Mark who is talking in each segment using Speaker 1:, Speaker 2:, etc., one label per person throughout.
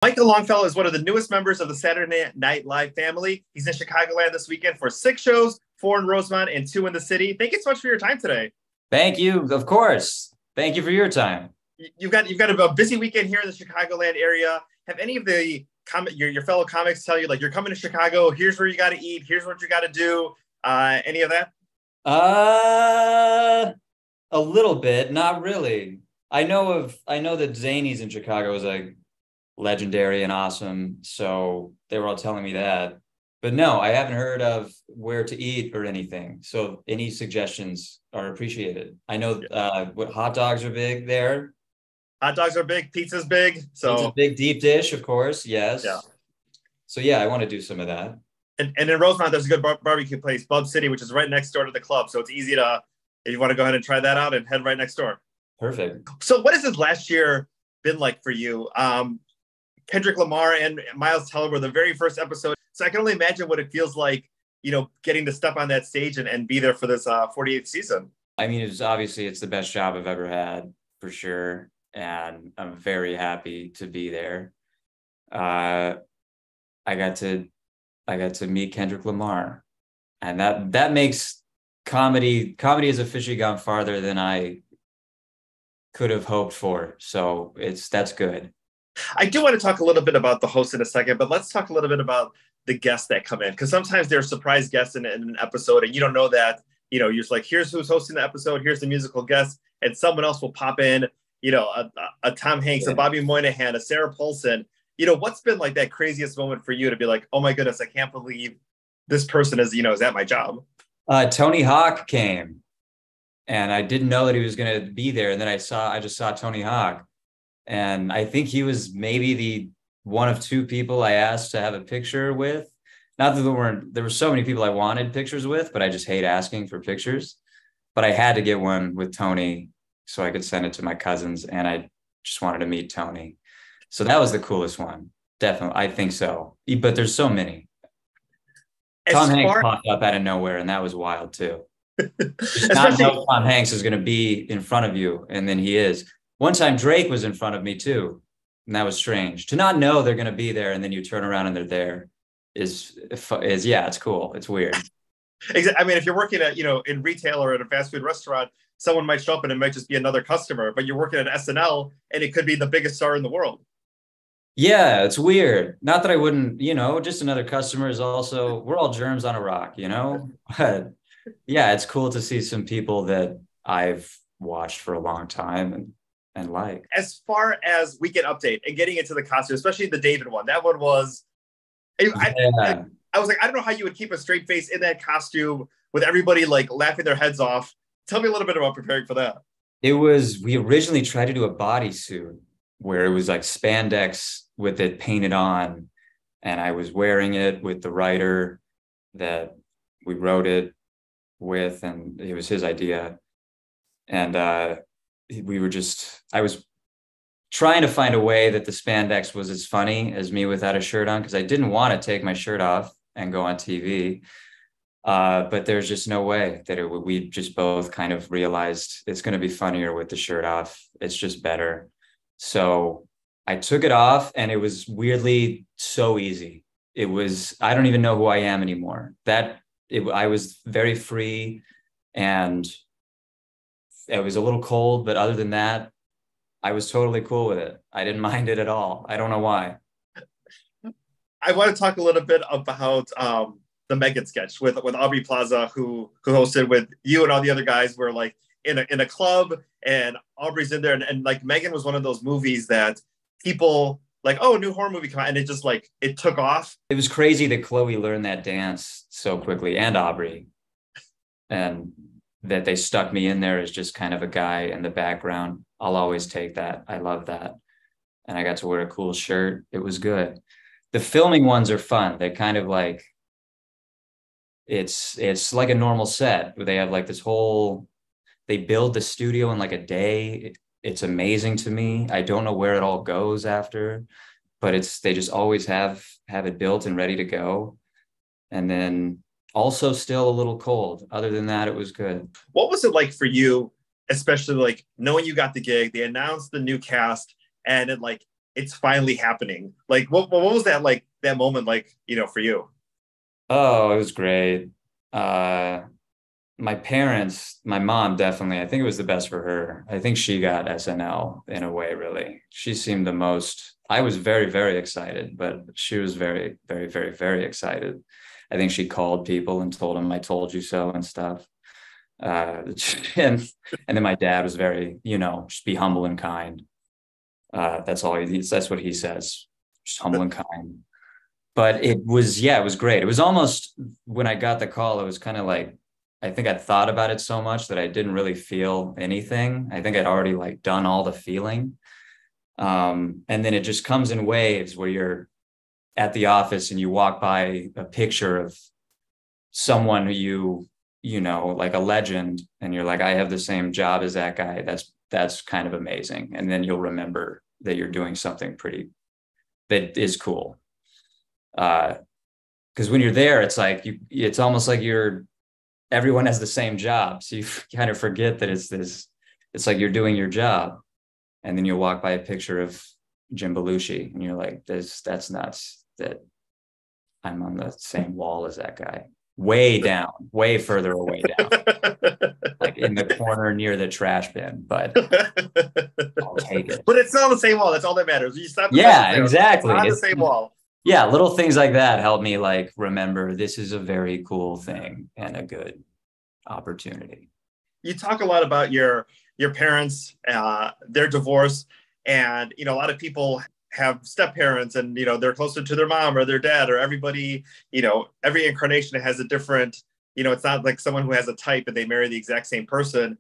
Speaker 1: Michael Longfellow is one of the newest members of the Saturday Night Live family. He's in Chicagoland this weekend for 6 shows, 4 in Rosemont and 2 in the city. Thank you so much for your time today.
Speaker 2: Thank you. Of course. Thank you for your time.
Speaker 1: You've got a busy weekend here in the Chicagoland area. Have any of the your fellow comics tell you, like, you're coming to Chicago, here's where you got to eat, here's what you got to do? Any of that?
Speaker 2: A little bit, not really. I know that Zanies in Chicago is like legendary and awesome, so they were all telling me that. But no, I haven't heard of where to eat or anything. So any suggestions are appreciated. I know what hot dogs are big there.
Speaker 1: Hot dogs are big, pizza's big. So
Speaker 2: Pizza's big, deep dish, of course. Yes.
Speaker 1: Yeah.
Speaker 2: So yeah, I want to do some of that.
Speaker 1: And in Rosemont, there's a good barbecue place, Bub City, which is right next door to the club. So it's easy to, if you want to go ahead and try that out, and head right next door.
Speaker 2: Perfect.
Speaker 1: So what has this last year been like for you? Kendrick Lamar and Miles Teller were the very first episode. So I can only imagine what it feels like, getting to step on that stage and be there for this 48th season.
Speaker 2: I mean, it's the best job I've ever had, for sure. And I'm very happy to be there. I got to meet Kendrick Lamar, and that makes comedy has officially gone farther than I could have hoped for. So that's good.
Speaker 1: I do want to talk a little bit about the host in a second, but let's talk a little bit about the guests that come in, because sometimes there are surprise guests in an episode, and you don't know that. You're just like, here's who's hosting the episode, here's the musical guest, and someone else will pop in. A Tom Hanks, a Bobby Moynihan, a Sarah Paulson. What's been like that craziest moment for you to be like, oh my goodness, I can't believe this person is at my job?
Speaker 2: Tony Hawk came, and I didn't know that he was going to be there. And then I just saw Tony Hawk, and I think he was maybe the one of 2 people I asked to have a picture with. Not that there were so many people I wanted pictures with, but I just hate asking for pictures. But I had to get one with Tony so I could send it to my cousins, and I just wanted to meet Tony. So that was the coolest one. Definitely. I think so. But there's so many. Tom Hanks popped up out of nowhere, and that was wild too. Just not know Tom Hanks is going to be in front of you, and then he is. One time Drake was in front of me too, and that was strange. To not know they're going to be there, and then you turn around and they're there is it's cool. It's weird.
Speaker 1: I mean, if you're working at, in retail or at a fast food restaurant, someone might show up and it might just be another customer, but you're working at SNL and it could be the biggest star in the world.
Speaker 2: Yeah, it's weird. Not that I wouldn't, just another customer is also, we're all germs on a rock, But yeah, it's cool to see some people that I've watched for a long time and like.
Speaker 1: As far as Weekend Update and getting into the costume, especially the David one, that one was, I was like, I don't know how you would keep a straight face in that costume with everybody like laughing their heads off. Tell me a little bit about preparing for that.
Speaker 2: We originally tried to do a bodysuit where it was like spandex with it painted on, and I was wearing it with the writer that we wrote it with, and it was his idea. And I was trying to find a way that the spandex was as funny as me without a shirt on, because I didn't want to take my shirt off and go on TV. But there's just no way that we just both kind of realized it's going to be funnier with the shirt off. It's just better. So I took it off, and it was weirdly so easy. I don't even know who I am anymore. I was very free, and it was a little cold, but other than that, I was totally cool with it. I didn't mind it at all. I don't know why.
Speaker 1: I want to talk a little bit about the Megan sketch with Aubrey Plaza, who hosted with you and all the other guys. Were like in a club, and Aubrey's in there, and like Megan was one of those movies that people like, oh, new horror movie come out, and it just like it took off.
Speaker 2: It was crazy that Chloe learned that dance so quickly, and Aubrey, and that they stuck me in there as just kind of a guy in the background. I'll always take that. I love that. And I got to wear a cool shirt. It was good. The filming ones are fun. They kind of like, it's like a normal set where they have like they build the studio in like a day. It's amazing to me. I don't know where it all goes after, but they just always have it built and ready to go. And then also still a little cold. Other than that, it was good.
Speaker 1: What was it like for you, especially like knowing you got the gig, they announced the new cast, and it like it's finally happening. Like, what was that like, that moment like, for you?
Speaker 2: Oh, it was great. Uh, my parents, my mom definitely, I think it was the best for her. I think she got SNL in a way, really. She seemed the most, I was very, very excited, but she was very, very, very, very excited. I think she called people and told them I told you so and stuff. Uh, and and then my dad was very, just be humble and kind. That's all that's what he says. Just humble and kind. But it was, yeah, it was great. It was almost, when I got the call, it was kind of like, I think I thought about it so much that I didn't really feel anything. I think I'd already like done all the feeling. And then it just comes in waves where you're at the office and you walk by a picture of someone who like a legend, and you're like, I have the same job as that guy. That's kind of amazing. And then you'll remember that you're doing something that is cool. Because when you're there, it's like it's almost like everyone has the same job. So you kind of forget that it's like you're doing your job. And then you'll walk by a picture of Jim Belushi and you're like, that's nuts that I'm on the same wall as that guy. Way down, way further away down, like in the corner near the trash bin, but I'll take it.
Speaker 1: But it's not on the same wall. That's all that matters. You stop.
Speaker 2: Yeah, exactly.
Speaker 1: It's on the same wall.
Speaker 2: Yeah, little things like that help me like remember this is a very cool thing and a good opportunity.
Speaker 1: You talk a lot about your parents, their divorce, and a lot of people have step parents, and they're closer to their mom or their dad or everybody. Every incarnation has a different. It's not like someone who has a type and they marry the exact same person.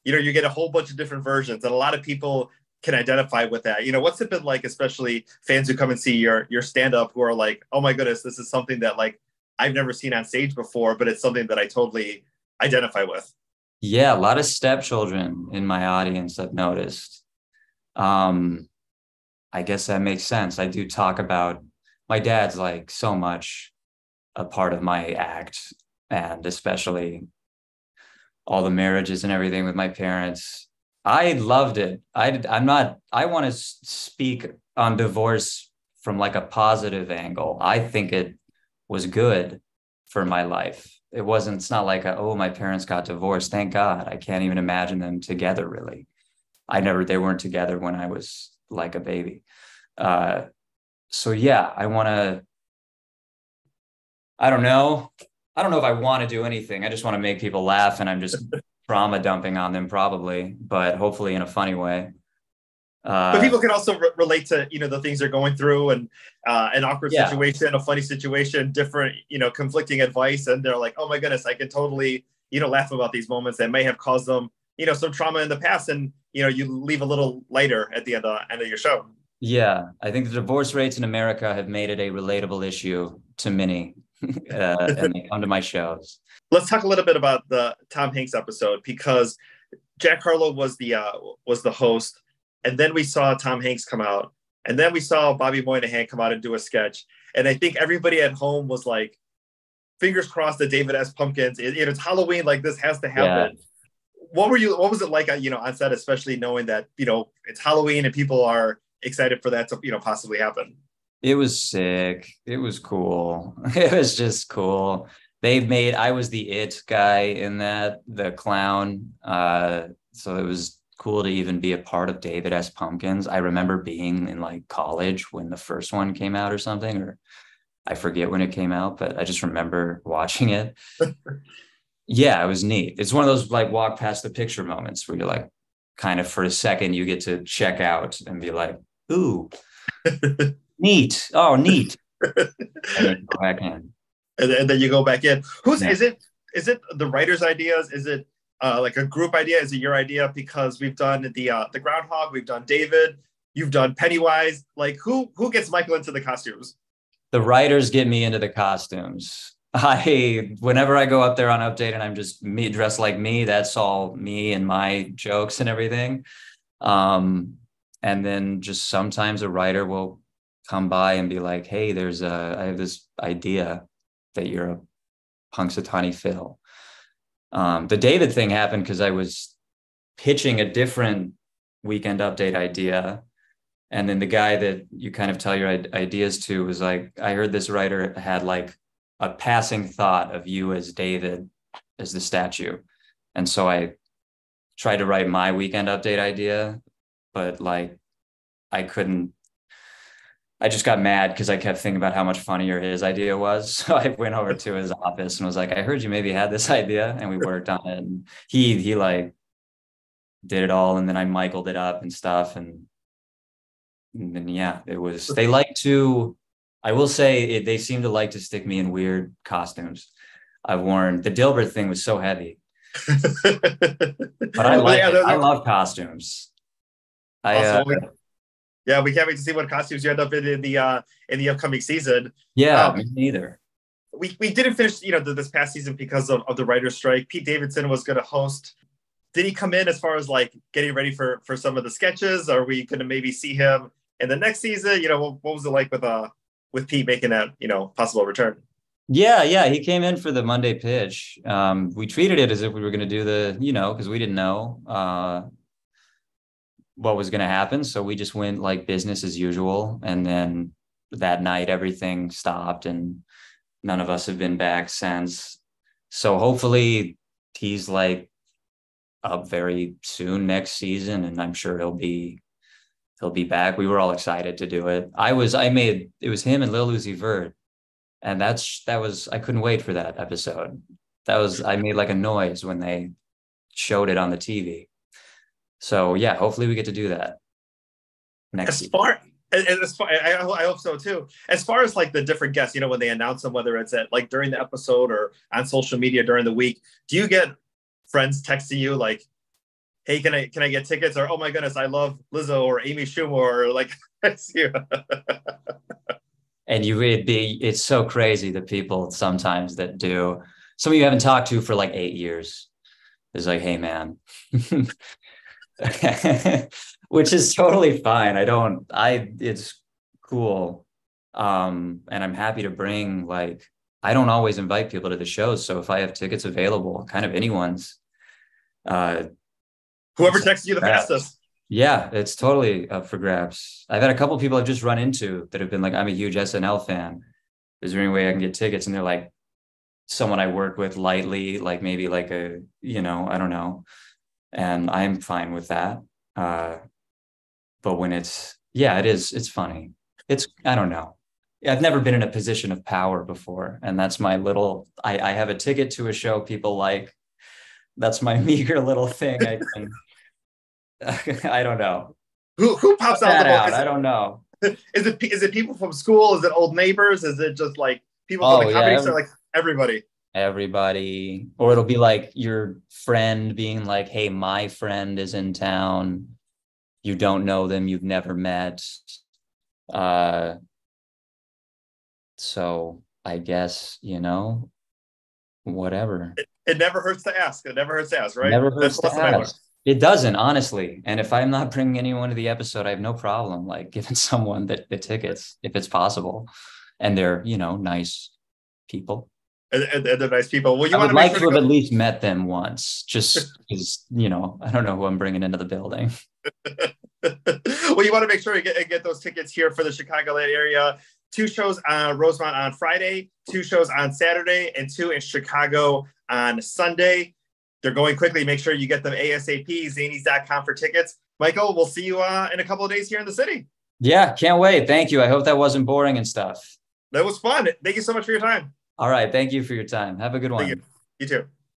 Speaker 1: You get a whole bunch of different versions, and a lot of people can identify with that. What's it been like, especially fans who come and see your stand-up who are like, oh my goodness, this is something that like I've never seen on stage before, but it's something that I totally identify with.
Speaker 2: Yeah, a lot of stepchildren in my audience I've noticed. I guess that makes sense. I do talk about my dad's like so much a part of my act, and especially all the marriages and everything with my parents. I loved it. I want to speak on divorce from like a positive angle. I think it was good for my life. It's not like, oh, my parents got divorced. Thank God. I can't even imagine them together, really. They weren't together when I was like a baby. So yeah, I don't know if I want to do anything. I just want to make people laugh, and I'm just trauma dumping on them probably, but hopefully in a funny way.
Speaker 1: But people can also relate to, the things they're going through, and an awkward situation, a funny situation, different, conflicting advice. And they're like, oh my goodness, I can totally, laugh about these moments that may have caused them, some trauma in the past. And, you leave a little lighter at the end of your show.
Speaker 2: Yeah, I think the divorce rates in America have made it a relatable issue to many, and they come to my shows.
Speaker 1: Let's talk a little bit about the Tom Hanks episode, because Jack Harlow was the host, and then we saw Tom Hanks come out, and then we saw Bobby Moynihan come out and do a sketch, and I think everybody at home was like, fingers crossed that David S. Pumpkins, it's Halloween, like this has to happen. Yeah. What was it like, on set, especially knowing that, it's Halloween and people are excited for that to, possibly happen?
Speaker 2: It was sick. It was cool. It was just cool. I was the it guy in the clown. So it was cool to even be a part of David S. Pumpkins. I remember being in like college when the first one came out or something, or I forget when it came out, but I just remember watching it. Yeah, it was neat. It's one of those like walk past the picture moments where you're like, kind of for a second, you get to check out and be like, ooh, neat. Oh, neat. And then go back in.
Speaker 1: And then you go back in. Is it the writer's ideas? Is it like a group idea? Is it your idea? Because we've done the Groundhog, we've done David, you've done Pennywise. Like who gets Michael into the costumes?
Speaker 2: The writers get me into the costumes. Whenever I go up there on Update and I'm just me dressed like me, that's all me and my jokes and everything. And then just sometimes a writer will come by and be like, hey, I have this idea that you're a Punxsutawney Phil. The David thing happened because I was pitching a different Weekend Update idea, And then the guy that you kind of tell your ideas to was like, I heard this writer had like a passing thought of you as David, as the statue. And so I tried to write my Weekend Update idea, but like I couldn't. I just got mad because I kept thinking about how much funnier his idea was. So I went over to his office and was like, I heard you maybe had this idea, and we worked on it. And he like did it all, and then I Michaeled it up and stuff. And then yeah, it was. They like to. I will say they seem to like to stick me in weird costumes. I've worn the Dilbert thing was so heavy, but I like it. I love costumes.
Speaker 1: Awesome. Yeah, we can't wait to see what costumes you end up in the upcoming season.
Speaker 2: Yeah, me neither.
Speaker 1: We didn't finish, this past season because of the writer's strike. Pete Davidson was going to host. Did he come in as far as like getting ready for some of the sketches? Are we going to maybe see him in the next season? What was it like with Pete making that possible return?
Speaker 2: Yeah, he came in for the Monday pitch. We treated it as if we were going to do the, because we didn't know what was going to happen. So we just went like business as usual. And then that night, everything stopped and none of us have been back since. So hopefully he's like up very soon next season. And I'm sure he'll be back. We were all excited to do it. It was him and Lil Uzi Vert. And I couldn't wait for that episode. I made like a noise when they showed it on the TV. So yeah, hopefully we get to do that next season.
Speaker 1: I hope so too. As far as like the different guests, when they announce them, whether it's at like during the episode or on social media during the week, do you get friends texting you like, "Hey, can I get tickets?" Or, "Oh my goodness, I love Lizzo or Amy Schumer," or like,
Speaker 2: and it's so crazy the people sometimes that do. Some of you haven't talked to for like 8 years. It's like, "Hey man." Which is totally fine. It's cool. And I'm happy to bring, like, I don't always invite people to the shows. So if I have tickets available, kind of anyone's,
Speaker 1: whoever texts you the fastest.
Speaker 2: Yeah, it's totally up for grabs. I've had a couple of people I've just run into that have been like, "I'm a huge SNL fan. Is there any way I can get tickets?" And they're like, someone I work with lightly, like maybe like I don't know. And I'm fine with that. But when it's funny. I don't know. I've never been in a position of power before. And that's my I have a ticket to a show people like. That's my meager little thing. I don't know.
Speaker 1: Who pops out the most?
Speaker 2: I don't know.
Speaker 1: Is it people from school? Is it old neighbors? Is it just like people from the comedy store? Like
Speaker 2: everybody, or it'll be like your friend being like, "Hey, my friend is in town. You don't know them. You've never met." So I guess, whatever.
Speaker 1: It never hurts to ask. It never hurts to ask, right?
Speaker 2: Never hurts to ask. It doesn't, honestly. And if I'm not bringing anyone to the episode, I have no problem like giving someone the tickets if it's possible. And they're, nice people.
Speaker 1: And they're nice people. Well,
Speaker 2: I would like to have at least met them once, just because, I don't know who I'm bringing into the building.
Speaker 1: Well, you want to make sure you get those tickets here for the Chicagoland area. 2 shows on Rosemont on Friday, 2 shows on Saturday, and 2 in Chicago on Sunday. They're going quickly. Make sure you get them ASAP, Zanies.com for tickets. Michael, we'll see you in a couple of days here in the city.
Speaker 2: Yeah, can't wait. Thank you. I hope that wasn't boring and stuff.
Speaker 1: That was fun. Thank you so much for your time.
Speaker 2: All right. Thank you for your time. Have a good one.
Speaker 1: Thank you. You too.